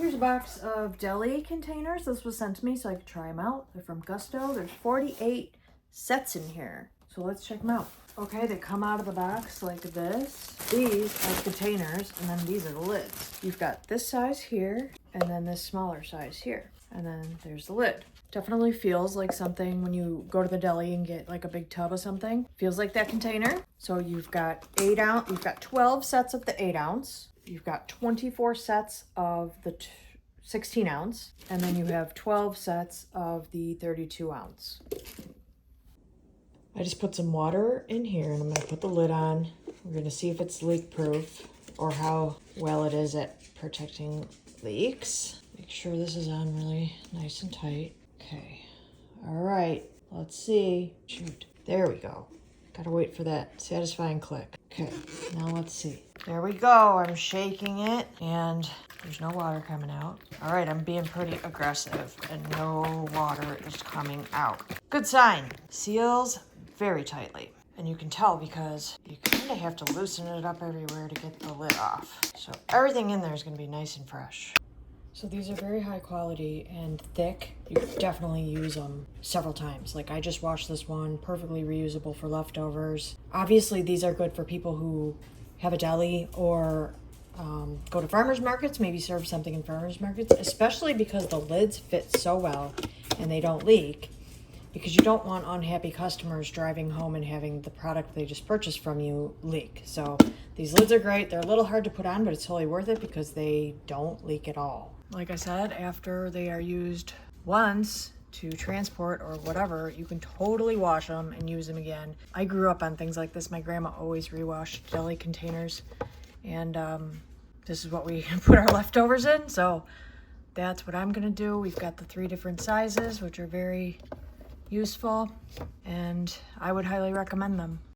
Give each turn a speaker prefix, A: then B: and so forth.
A: Here's a box of Deli containers. This was sent to me so I could try them out. They're from Gusto. There's 48 sets in here. So let's check them out. Okay, they come out of the box like this. These are containers, and then these are the lids. You've got this size here, and then this smaller size here. And then there's the lid. Definitely feels like something when you go to the deli and get like a big tub of something. Feels like that container. So you've got 8 ounce, you've got 12 sets of the 8 ounce. You've got 24 sets of the 16 ounce. And then you have 12 sets of the 32 ounce. I just put some water in here and I'm gonna put the lid on. We're gonna see if it's leak proof or how well it is at protecting leaks. Make sure this is on really nice and tight. Okay, all right, let's see. Shoot, there we go. Gotta wait for that satisfying click. Okay, now let's see. There we go, I'm shaking it and there's no water coming out. All right, I'm being pretty aggressive and no water is coming out. Good sign. Seals very tightly. And you can tell because you kind of have to loosen it up everywhere to get the lid off. So everything in there is gonna be nice and fresh. So these are very high quality and thick. You could definitely use them several times. Like I just washed this one, perfectly reusable for leftovers. Obviously these are good for people who have a deli or go to farmers markets, maybe serve something in farmers markets, especially because the lids fit so well and they don't leak. Because you don't want unhappy customers driving home and having the product they just purchased from you leak. So these lids are great. They're a little hard to put on, but it's totally worth it because they don't leak at all. Like I said, after they are used once to transport or whatever, you can totally wash them and use them again. I grew up on things like this. My grandma always rewashed deli containers, and this is what we put our leftovers in. So that's what I'm gonna do. We've got the 3 different sizes, which are very useful, and I would highly recommend them.